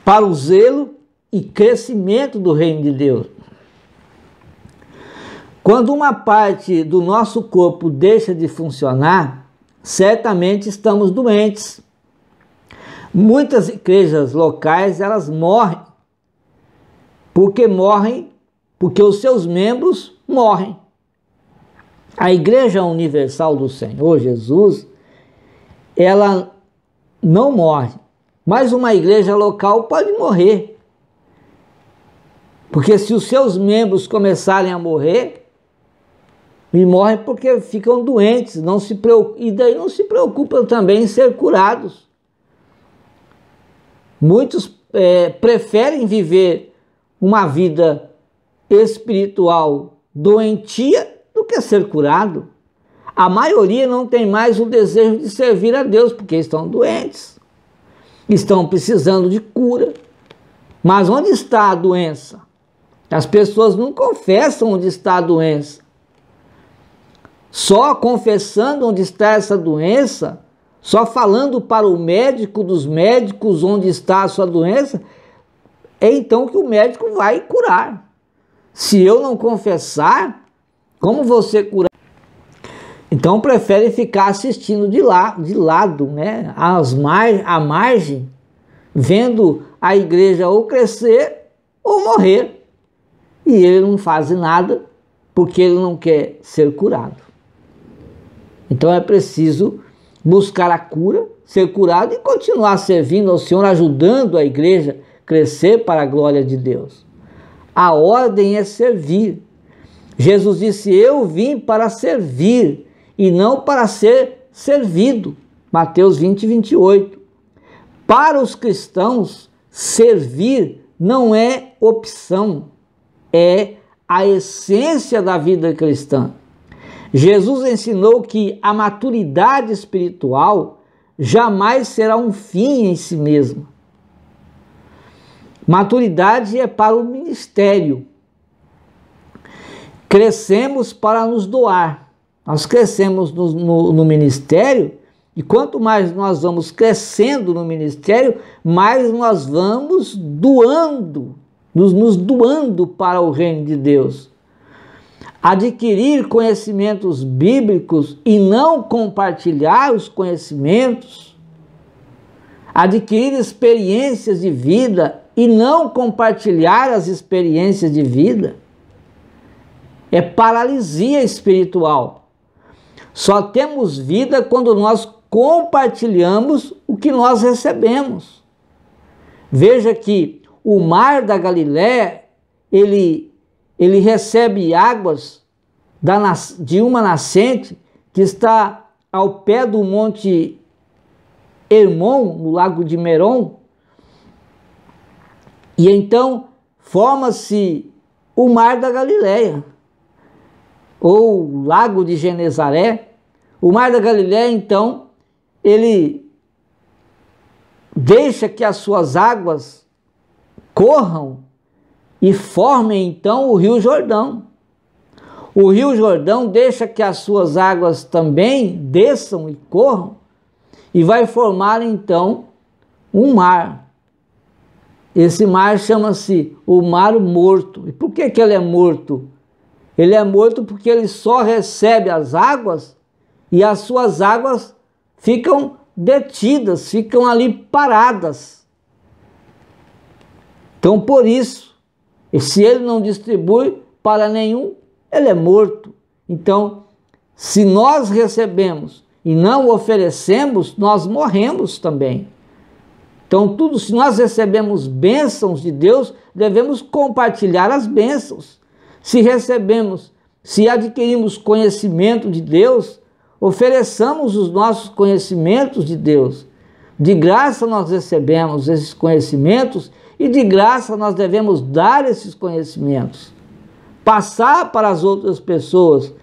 para o zelo e crescimento do reino de Deus. Quando uma parte do nosso corpo deixa de funcionar, certamente estamos doentes. Muitas igrejas locais, elas morrem porque os seus membros morrem. A Igreja Universal do Senhor Jesus, ela não morre, mas uma igreja local pode morrer. Porque se os seus membros começarem a morrer, e morrem porque ficam doentes, e daí não se preocupam também em ser curados. Muitos preferem viver uma vida espiritual doentia do que ser curado. A maioria não tem mais o desejo de servir a Deus porque estão doentes, estão precisando de cura. Mas onde está a doença? As pessoas não confessam onde está a doença. Só confessando onde está essa doença, só falando para o médico dos médicos onde está a sua doença, é então que o médico vai curar. Se eu não confessar, como você curar? Então prefere ficar assistindo de lado, né? À margem, vendo a igreja ou crescer ou morrer. E ele não faz nada porque ele não quer ser curado. Então é preciso buscar a cura, ser curado e continuar servindo ao Senhor, ajudando a igreja a crescer para a glória de Deus. A ordem é servir. Jesus disse: eu vim para servir e não para ser servido. Mateus 20, 28. Para os cristãos, servir não é opção, é a essência da vida cristã. Jesus ensinou que a maturidade espiritual jamais será um fim em si mesma. Maturidade é para o ministério. Crescemos para nos doar. Nós crescemos no ministério, e quanto mais nós vamos crescendo no ministério, mais nós vamos doando, nos doando para o reino de Deus. Adquirir conhecimentos bíblicos e não compartilhar os conhecimentos, adquirir experiências de vida e não compartilhar as experiências de vida, é paralisia espiritual. Só temos vida quando nós compartilhamos o que nós recebemos. Veja que o mar da Galiléia, ele recebe águas de uma nascente que está ao pé do monte Hermon, no lago de Merom, e então forma-se o mar da Galiléia, ou lago de Genezaré. O mar da Galiléia, então, ele deixa que as suas águas corram e formem então o Rio Jordão. O Rio Jordão deixa que as suas águas também desçam e corram e vai formar então um mar. Esse mar chama-se o Mar Morto. E por que ele é morto? Ele é morto porque ele só recebe as águas e as suas águas ficam detidas, ficam ali paradas. Então, por isso, se ele não distribui para nenhum, ele é morto. Então, se nós recebemos e não oferecemos, nós morremos também. Então, se nós recebemos bênçãos de Deus, devemos compartilhar as bênçãos. Se adquirimos conhecimento de Deus, ofereçamos os nossos conhecimentos de Deus. De graça nós recebemos esses conhecimentos e de graça nós devemos dar esses conhecimentos. Passar para as outras pessoas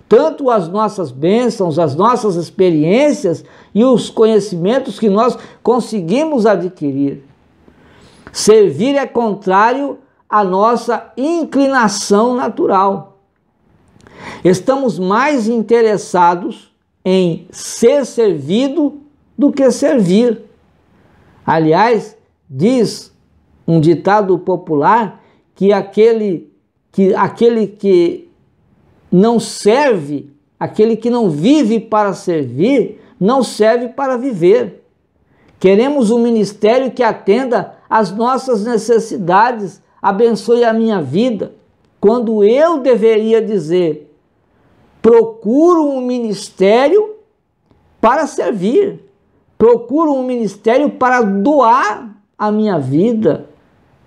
tanto as nossas bênçãos, as nossas experiências e os conhecimentos que nós conseguimos adquirir. Servir é contrário à nossa inclinação natural. Estamos mais interessados em ser servido do que servir. Aliás, diz um ditado popular que aquele que não serve, aquele que não vive para servir, não serve para viver. Queremos um ministério que atenda às nossas necessidades, abençoe a minha vida, quando eu deveria dizer: procuro um ministério para servir, procuro um ministério para doar a minha vida,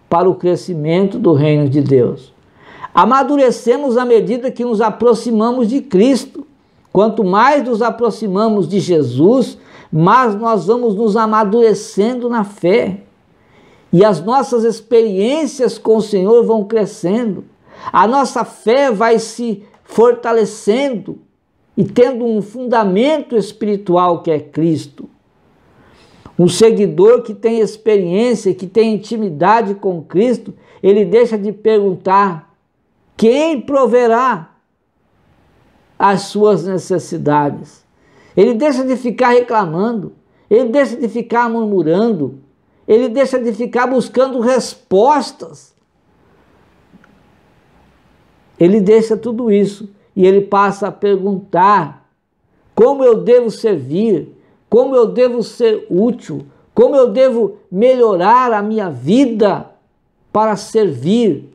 para o crescimento do reino de Deus. Amadurecemos à medida que nos aproximamos de Cristo. Quanto mais nos aproximamos de Jesus, mais nós vamos nos amadurecendo na fé. E as nossas experiências com o Senhor vão crescendo. A nossa fé vai se fortalecendo e tendo um fundamento espiritual que é Cristo. Um seguidor que tem experiência, que tem intimidade com Cristo, ele deixa de perguntar quem proverá as suas necessidades. Ele deixa de ficar reclamando, ele deixa de ficar murmurando, ele deixa de ficar buscando respostas. Ele deixa tudo isso e ele passa a perguntar como eu devo servir, como eu devo ser útil, como eu devo melhorar a minha vida para servir,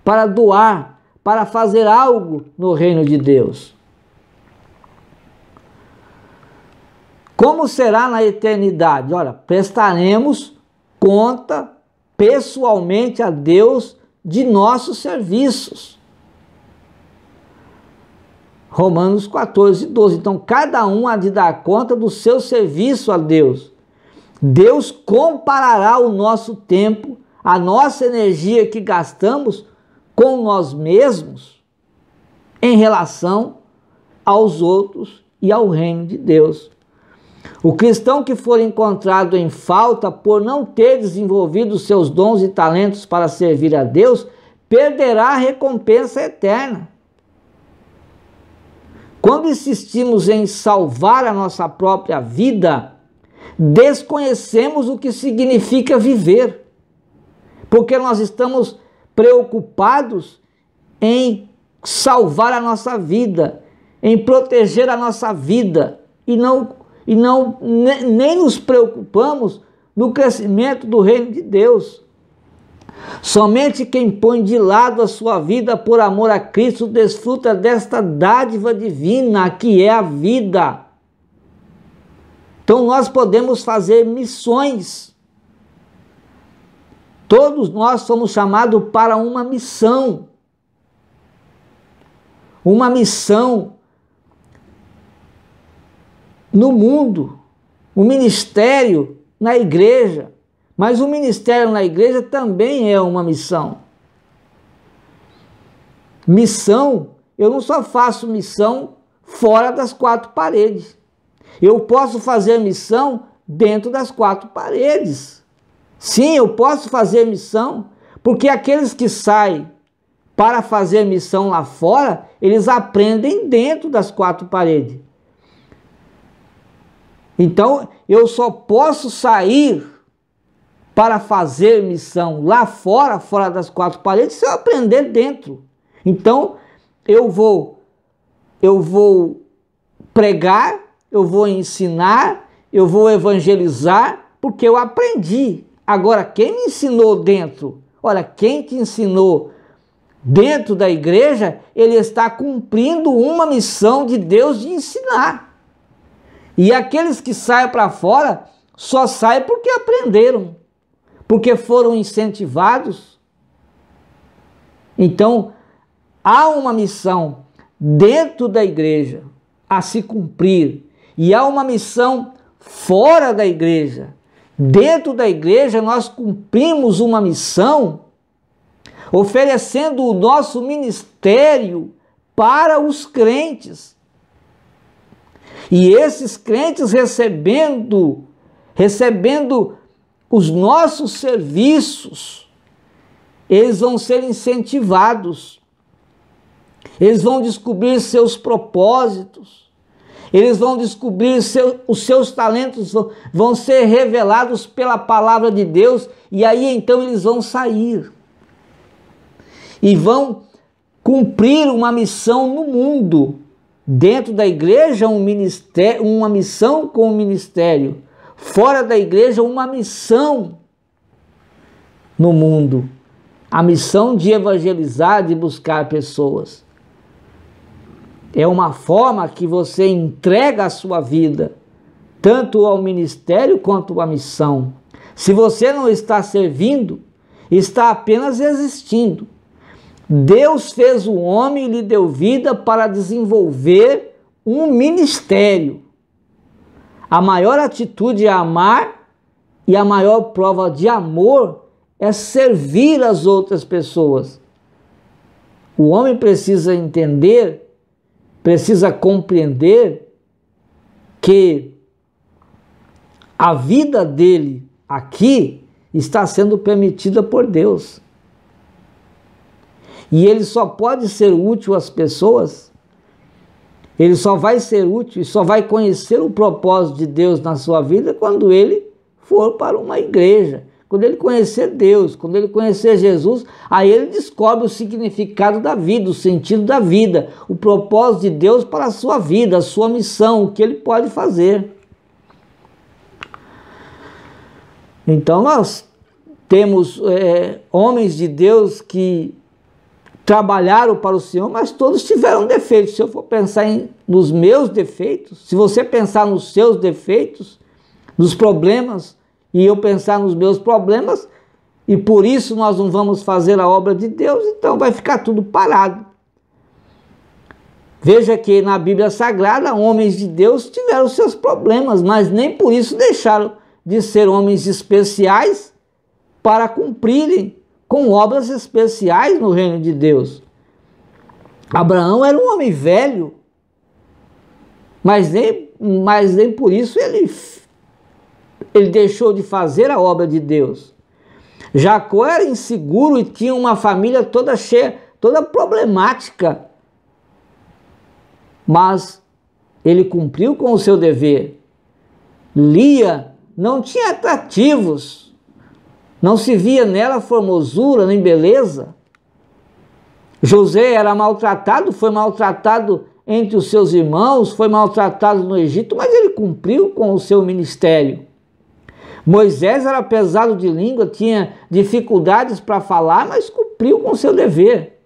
para doar, para fazer algo no reino de Deus. Como será na eternidade? Ora, prestaremos conta pessoalmente a Deus de nossos serviços. Romanos 14, 12. Então, cada um há de dar conta do seu serviço a Deus. Deus comparará o nosso tempo, a nossa energia que gastamos com nós mesmos em relação aos outros e ao reino de Deus. O cristão que for encontrado em falta por não ter desenvolvido seus dons e talentos para servir a Deus, perderá a recompensa eterna. Quando insistimos em salvar a nossa própria vida, desconhecemos o que significa viver, porque nós estamos preocupados em salvar a nossa vida, em proteger a nossa vida, e nem nos preocupamos no crescimento do reino de Deus. Somente quem põe de lado a sua vida por amor a Cristo desfruta desta dádiva divina que é a vida. Então nós podemos fazer missões. Todos nós somos chamados para uma missão. Uma missão no mundo, um ministério na igreja. Mas o ministério na igreja também é uma missão. Missão, eu não só faço missão fora das quatro paredes. Eu posso fazer missão dentro das quatro paredes. Sim, eu posso fazer missão, porque aqueles que saem para fazer missão lá fora, eles aprendem dentro das quatro paredes. Então, eu só posso sair para fazer missão lá fora, fora das quatro paredes, se eu aprender dentro. Então, eu vou pregar, eu vou ensinar, eu vou evangelizar, porque eu aprendi. Agora, quem me ensinou dentro? Olha, quem te ensinou dentro da igreja, ele está cumprindo uma missão de Deus de ensinar. E aqueles que saem para fora, só saem porque aprenderam, porque foram incentivados. Então, há uma missão dentro da igreja a se cumprir, e há uma missão fora da igreja. Dentro da igreja, nós cumprimos uma missão, oferecendo o nosso ministério para os crentes. E esses crentes recebendo os nossos serviços, eles vão ser incentivados, eles vão descobrir seus propósitos, eles vão descobrir os seus talentos, vão ser revelados pela palavra de Deus, e aí então eles vão sair e vão cumprir uma missão no mundo. Dentro da igreja, uma missão com o ministério. Fora da igreja, uma missão no mundo. A missão de evangelizar, de buscar pessoas. É uma forma que você entrega a sua vida, tanto ao ministério quanto à missão. Se você não está servindo, está apenas existindo. Deus fez o homem e lhe deu vida para desenvolver um ministério. A maior atitude é amar, e a maior prova de amor é servir as outras pessoas. O homem precisa entender, precisa compreender que a vida dele aqui está sendo permitida por Deus. E ele só pode ser útil às pessoas, ele só vai ser útil e só vai conhecer o propósito de Deus na sua vida quando ele for para uma igreja. Quando ele conhecer Deus, quando ele conhecer Jesus, aí ele descobre o significado da vida, o sentido da vida, o propósito de Deus para a sua vida, a sua missão, o que ele pode fazer. Então nós temos homens de Deus que trabalharam para o Senhor, mas todos tiveram defeitos. Se eu for pensar nos meus defeitos, se você pensar nos seus defeitos, nos problemas, e eu pensar nos meus problemas, e por isso nós não vamos fazer a obra de Deus, então vai ficar tudo parado. Veja que na Bíblia Sagrada, homens de Deus tiveram seus problemas, mas nem por isso deixaram de ser homens especiais para cumprirem com obras especiais no reino de Deus. Abraão era um homem velho, mas nem por isso ele deixou de fazer a obra de Deus. Jacó era inseguro e tinha uma família toda cheia, toda problemática, mas ele cumpriu com o seu dever. Lia não tinha atrativos, não se via nela formosura nem beleza. José era maltratado, foi maltratado entre os seus irmãos, foi maltratado no Egito, mas ele cumpriu com o seu ministério. Moisés era pesado de língua, tinha dificuldades para falar, mas cumpriu com o seu dever.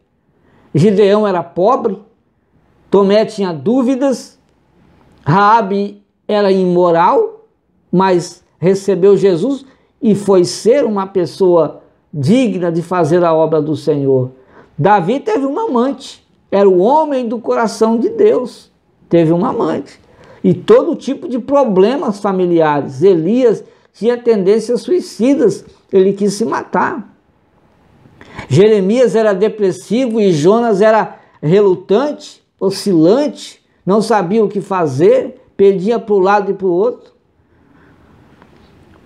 Gideão era pobre, Tomé tinha dúvidas, Raabe era imoral, mas recebeu Jesus e foi ser uma pessoa digna de fazer a obra do Senhor. Davi teve uma amante, era o homem do coração de Deus, teve uma amante. E todo tipo de problemas familiares. Elias tinha tendências suicidas, ele quis se matar. Jeremias era depressivo e Jonas era relutante, oscilante, não sabia o que fazer, perdia para um lado e para o outro.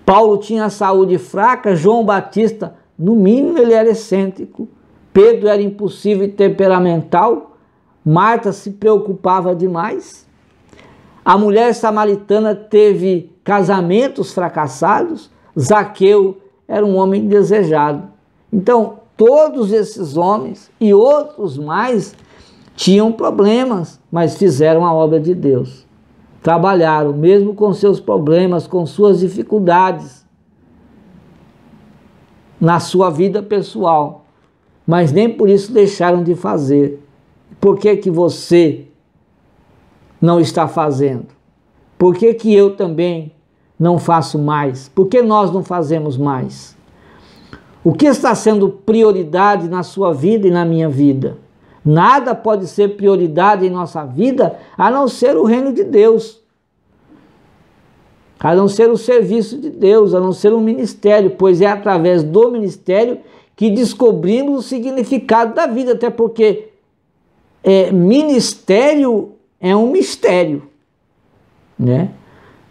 Paulo tinha a saúde fraca, João Batista, no mínimo, ele era excêntrico. Pedro era impulsivo e temperamental, Marta se preocupava demais. A mulher samaritana teve casamentos fracassados, Zaqueu era um homem desejado. Então, todos esses homens e outros mais tinham problemas, mas fizeram a obra de Deus. Trabalharam, mesmo com seus problemas, com suas dificuldades, na sua vida pessoal, mas nem por isso deixaram de fazer. Por que que você não está fazendo? Por que que eu também não faço mais? Por que nós não fazemos mais? O que está sendo prioridade na sua vida e na minha vida? Nada pode ser prioridade em nossa vida a não ser o reino de Deus, a não ser o serviço de Deus, a não ser o ministério, pois é através do ministério que descobrimos o significado da vida, até porque ministério é um mistério, né?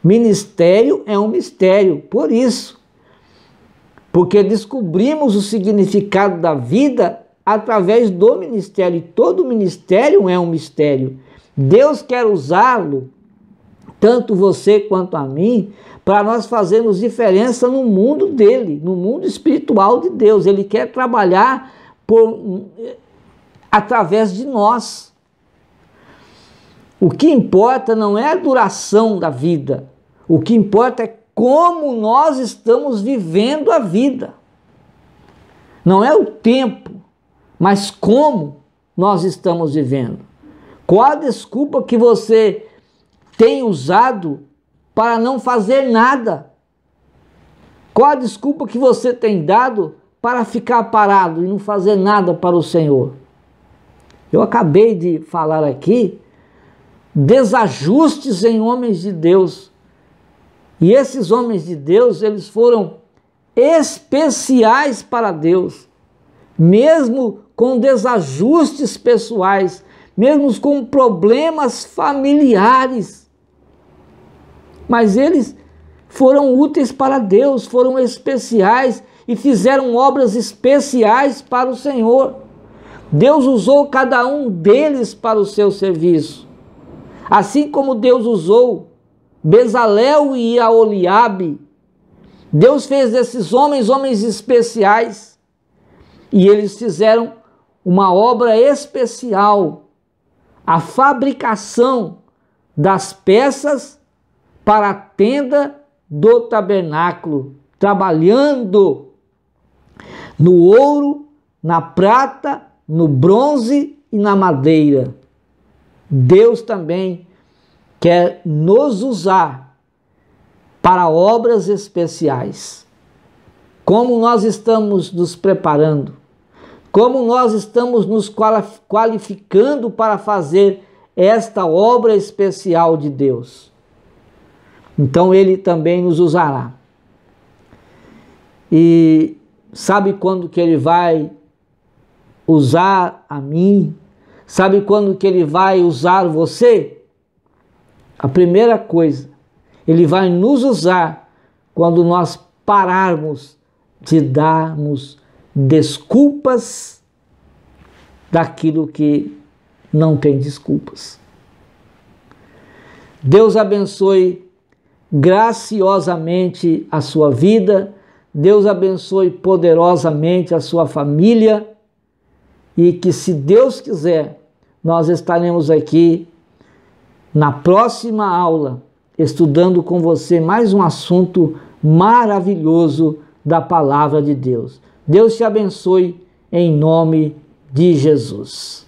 Ministério é um mistério, por isso, porque descobrimos o significado da vida através do ministério, e todo ministério é um mistério. Deus quer usá-lo, tanto você quanto a mim, para nós fazermos diferença no mundo dele, no mundo espiritual de Deus. Ele quer trabalhar através de nós. O que importa não é a duração da vida, o que importa é como nós estamos vivendo a vida. Não é o tempo, mas como nós estamos vivendo. Qual a desculpa que você tem usado para não fazer nada? Qual a desculpa que você tem dado para ficar parado e não fazer nada para o Senhor. Eu acabei de falar aqui desajustes em homens de Deus. E esses homens de Deus, eles foram especiais para Deus, mesmo com desajustes pessoais, mesmo com problemas familiares. Mas eles foram úteis para Deus, foram especiais e fizeram obras especiais para o Senhor. Deus usou cada um deles para o seu serviço. Assim como Deus usou Bezalel e Aholiabe, Deus fez desses homens especiais, e eles fizeram uma obra especial, a fabricação das peças para a tenda do tabernáculo, trabalhando no ouro, na prata, no bronze e na madeira. Deus também quer nos usar para obras especiais. Como nós estamos nos preparando, como nós estamos nos qualificando para fazer esta obra especial de Deus. Então Ele também nos usará. E sabe quando que Ele vai usar a mim? Sabe quando que Ele vai usar você? A primeira coisa, Ele vai nos usar quando nós pararmos de darmos desculpas daquilo que não tem desculpas. Deus abençoe graciosamente a sua vida, Deus abençoe poderosamente a sua família, e que, se Deus quiser, nós estaremos aqui na próxima aula, estudando com você mais um assunto maravilhoso da palavra de Deus. Deus te abençoe em nome de Jesus.